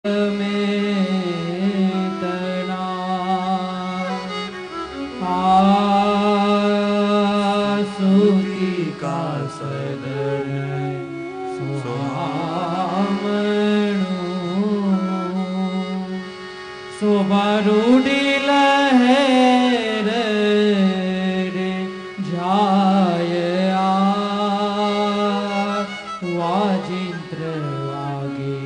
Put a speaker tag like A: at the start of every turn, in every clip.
A: में तना आसुकी का सदन सुहामणु शोभारूढ़ी लहर रे जाय वाजिंद्र वागे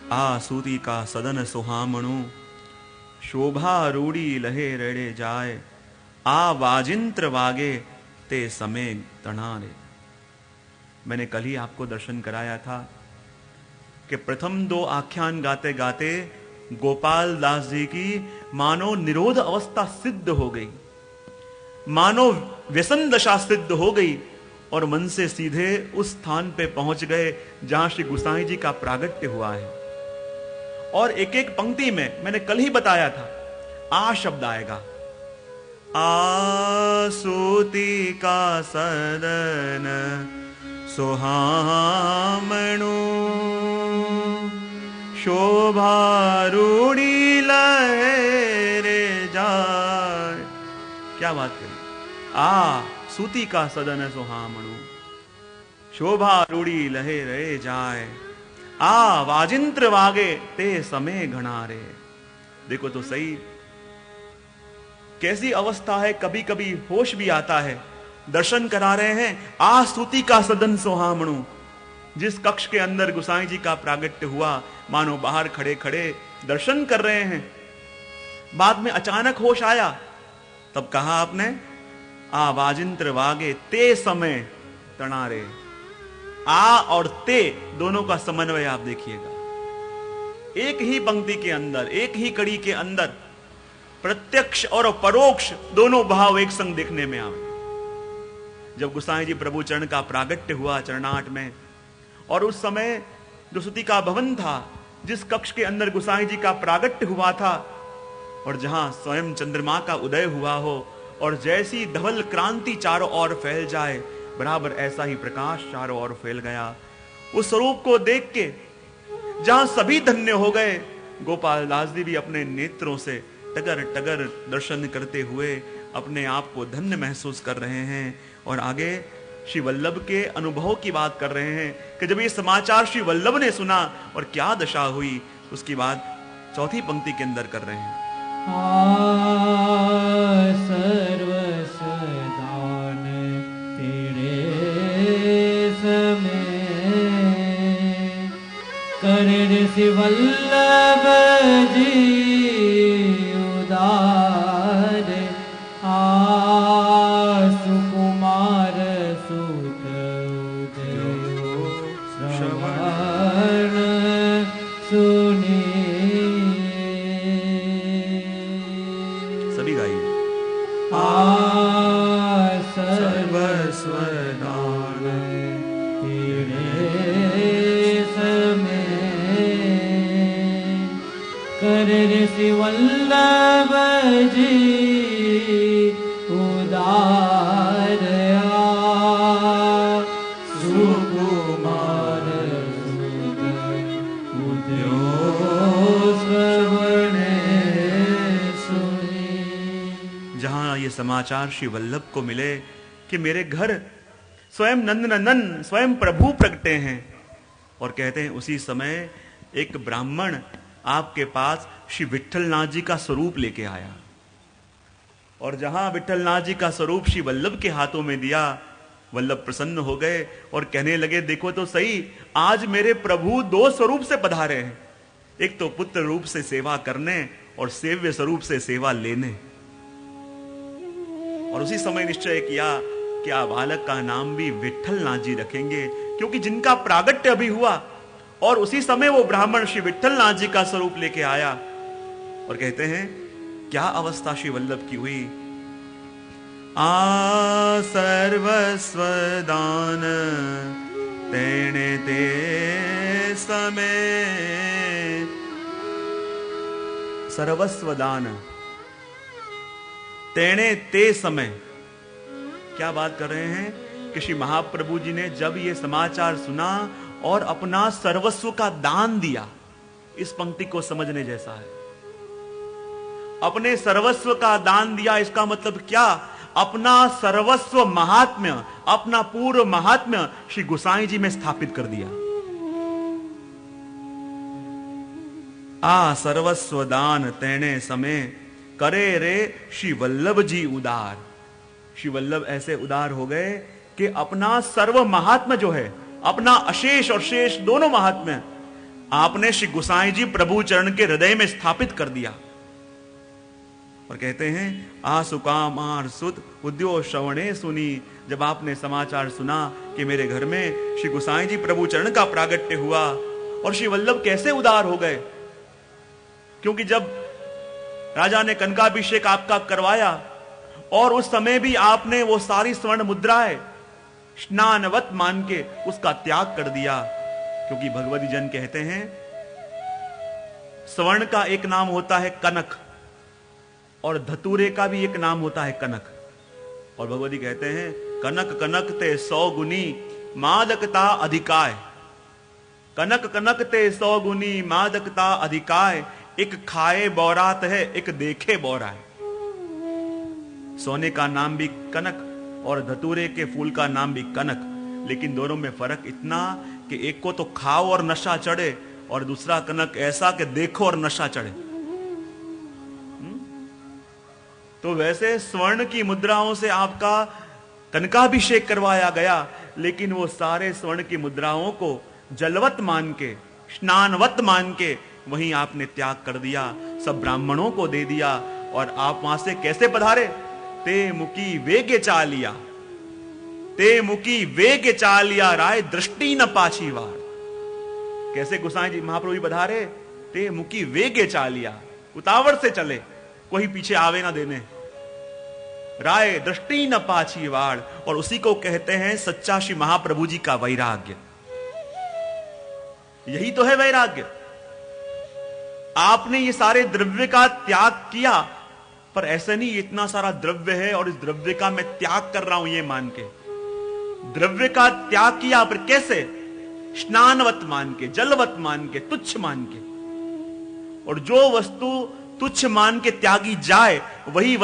B: आ सूती का सदन सुहामणु शोभा रूढ़ी लहे रड़े जाए आ वाजिंत्र वागे ते समय तणारे। मैंने कल ही आपको दर्शन कराया था कि प्रथम दो आख्यान गाते गाते गोपाल दास जी की मानो निरोध अवस्था सिद्ध हो गई, मानो व्यसन दशा सिद्ध हो गई और मन से सीधे उस स्थान पे पहुंच गए जहां श्री गोसाई जी का प्रागट्य हुआ है। और एक एक पंक्ति में मैंने कल ही बताया था, आ शब्द आएगा, आसूती का सदन सुहामणु शोभा रूढ़ी लहरे जाए। क्या बात करी, आ सूती का सदन सुहामणु शोभा रूढ़ी लहरे जाए आ वाजिंत्र वागे ते समय घणारे। देखो तो सही कैसी अवस्था है, कभी कभी होश भी आता है। दर्शन करा रहे हैं, आ स्तुति का सदन सुहामणु, जिस कक्ष के अंदर गोसाई जी का प्रागट्य हुआ मानो बाहर खड़े खड़े दर्शन कर रहे हैं। बाद में अचानक होश आया, तब कहा आपने आ वाजिंत्र वागे ते समय तणारे। आ और ते दोनों का समन्वय आप देखिएगा, एक ही पंक्ति के अंदर, एक ही कड़ी के अंदर प्रत्यक्ष और परोक्ष दोनों भाव एक संग देखने में आए। जब गोसाई जी प्रभु चरण का प्रागट्य हुआ चरणाट में, और उस समय जो स्तुति का भवन था, जिस कक्ष के अंदर गोसाई जी का प्रागट्य हुआ था और जहां स्वयं चंद्रमा का उदय हुआ हो, और जैसी धवल क्रांति चारों ओर फैल जाए, बराबर ऐसा ही प्रकाश चारों ओर फैल गया। उस स्वरूप को देख के जहां सभी धन्य हो गए, गोपाल दास जी भी अपने नेत्रों से टगर टगर दर्शन करते हुए अपने आप को धन्य महसूस कर रहे हैं। और आगे श्री वल्लभ के अनुभव की बात कर रहे हैं कि जब ये समाचार श्री वल्लभ ने सुना और क्या दशा हुई, उसकी बात चौथी पंक्ति के अंदर कर रहे हैं।
A: सर्वसदान तेरे समय कर ऋषि वल्लभ जी उदार सुकुमार सुत श्रवण सुनी।
B: सभी गाइए,
A: सर्वस्वदान तेरे समय कर ऋषि वल्लभ जी उदार सुकुमार सुत उद्यो श्रवण सुनी।
B: जहां ये समाचार श्री वल्लभ को मिले कि मेरे घर स्वयं नंदनंदन स्वयं प्रभु प्रगटे हैं, और कहते हैं उसी समय एक ब्राह्मण आपके पास श्री विट्ठलनाथ जी का स्वरूप लेके आया, और जहां विट्ठलनाथ जी का स्वरूप श्री वल्लभ के हाथों में दिया, वल्लभ प्रसन्न हो गए और कहने लगे, देखो तो सही, आज मेरे प्रभु दो स्वरूप से पधारे हैं, एक तो पुत्र रूप से सेवा करने और सेव्य स्वरूप से सेवा लेने। और उसी समय निश्चय किया कि आ बालक का नाम भी विट्ठलनाथ जी रखेंगे, क्योंकि जिनका प्रागट्य अभी हुआ और उसी समय वो ब्राह्मण श्री विट्ठलनाथ जी का स्वरूप लेके आया। और कहते हैं क्या अवस्था श्री वल्लभ की हुई, आ सर्वस्व दान तेने ते समय सर्वस्व दान तेने ते समय क्या बात कर रहे हैं कि श्री महाप्रभु जी ने जब ये समाचार सुना और अपना सर्वस्व का दान दिया, इस पंक्ति को समझने जैसा है। अपने सर्वस्व का दान दिया, इसका मतलब क्या? अपना सर्वस्व महात्म्य, अपना पूर्व महात्म्य श्री गोसाई जी में स्थापित कर दिया। आ सर्वस्व दान तेने समय करे रे श्री वल्लभ जी उदार। श्री वल्लभ ऐसे उदार हो गए कि अपना सर्व महात्म्य जो है, अपना अशेष और शेष दोनों महात्म्य आपने श्री गोसाई जी प्रभु चरण के हृदय में स्थापित कर दिया। और कहते हैं आ सुकाम आर सुत उद्यो श्रवणे सुनी। जब आपने समाचार सुना कि मेरे घर में श्री गोसाई जी प्रभु चरण का प्रागट्य हुआ, और श्री वल्लभ कैसे उदार हो गए, क्योंकि जब राजा ने कनकाभिषेक आपका करवाया और उस समय भी आपने वो सारी स्वर्ण मुद्राएं स्नानवत मान के उसका त्याग कर दिया। क्योंकि भगवती जन कहते हैं स्वर्ण का एक नाम होता है कनक और धतूरे का भी एक नाम होता है कनक। और भगवती कहते हैं कनक कनक ते 100 गुनी मादकता अधिकाय। कनक कनक ते 100 गुनी मादकता अधिकाय। एक खाए बौरात है, एक देखे बौरा है। सोने का नाम भी कनक और धतूरे के फूल का नाम भी कनक, लेकिन दोनों में फर्क इतना कि एक को तो खाओ और नशा चढ़े और दूसरा कनक ऐसा कि देखो और नशा चढ़े। तो वैसे स्वर्ण की मुद्राओं से आपका कनकाभिषेक करवाया गया, लेकिन वो सारे स्वर्ण की मुद्राओं को जलवत मान के, स्नानवत मान के वहीं आपने त्याग कर दिया, सब ब्राह्मणों को दे दिया। और आप वहां से कैसे पधारे? ते मुकी वेगे चालिया, ते मुकी वेगे चालिया राय दृष्टि न पाछी वार। कैसे गोसाई जी महाप्रभु जी पधारे? ते मुकी वेगे चालिया, उतावल से चले, कोई पीछे आवे ना देने। राय दृष्टि न पाछी वार, और उसी को कहते हैं सच्चा श्री महाप्रभु जी का वैराग्य। यही तो है वैराग्य। आपने ये सारे द्रव्य का त्याग किया, पर ऐसा नहीं इतना सारा द्रव्य है और इस द्रव्य का मैं त्याग कर रहा हूं ये मान के। द्रव्य का त्याग किया, पर कैसे? स्नानवत मान के, जलवत मान के, तुच्छ मान के। और जो वस्तु तुच्छ मान के त्यागी जाए वही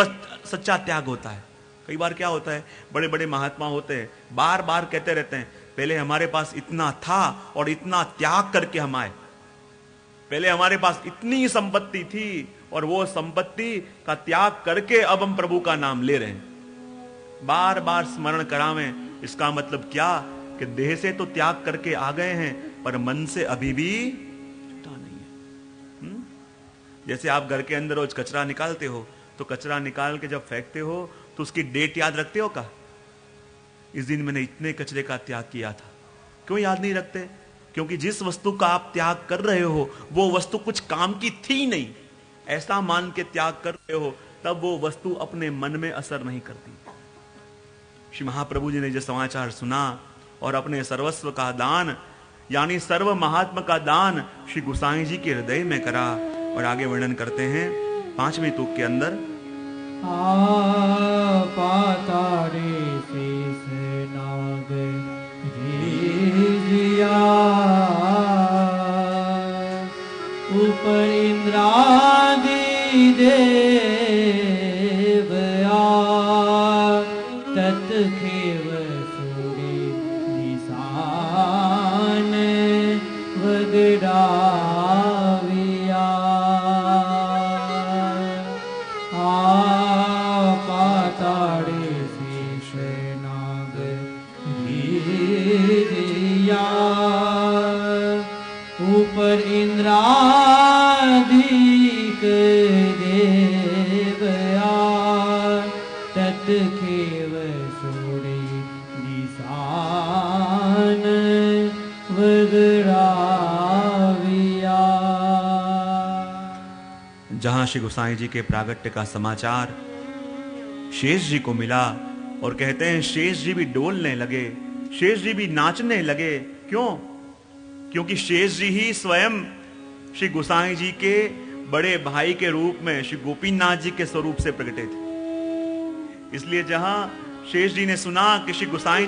B: सच्चा त्याग होता है। कई बार क्या होता है, बड़े बड़े महात्मा होते हैं, बार बार कहते रहते हैं पहले हमारे पास इतना था और इतना त्याग करके हम आए। पहले हमारे पास इतनी संपत्ति थी और वो संपत्ति का त्याग करके अब हम प्रभु का नाम ले रहे हैं। बार बार स्मरण करावें। इसका मतलब क्या कि देह से तो त्याग करके आ गए हैं, पर मन से अभी भी छूटा नहीं है। जैसे आप घर के अंदर रोज कचरा निकालते हो, तो कचरा निकाल के जब फेंकते हो तो उसकी डेट याद रखते हो का? इस दिन मैंने इतने कचरे का त्याग किया था। क्यों याद नहीं रखते? क्योंकि जिस वस्तु का आप त्याग कर रहे हो वो वस्तु कुछ काम की थी नहीं, ऐसा मान के त्याग कर रहे हो, तब वो वस्तु अपने मन में असर नहीं करती। श्री महाप्रभु जी ने जो समाचार सुना और अपने सर्वस्व का दान यानी सर्व महात्मा का दान श्री गोसाई जी के हृदय में करा। और आगे वर्णन करते हैं 5वें तुक के अंदर।
A: पातारे शेष नाग ऊपर इंद्रादि देवया तत्खेव सूरी निशान वगड़ाविया। पाताड़े शेष नाग गिरिया ऊपर इंद्राधिक देवया तत्खेव सोड़े निशान वगड़ाविया।
B: जहां श्री गोसाई जी के प्रागट्य का समाचार शेष जी को मिला और कहते हैं शेष जी भी डोलने लगे, शेष जी भी नाचने लगे। क्यों? क्योंकि शेष जी ही स्वयं श्री गोसाई जी के बड़े भाई के रूप में श्री गोपीनाथ जी के स्वरूप से प्रकटे थे। इसलिए जहां शेष जी ने सुना कि श्री गोसाई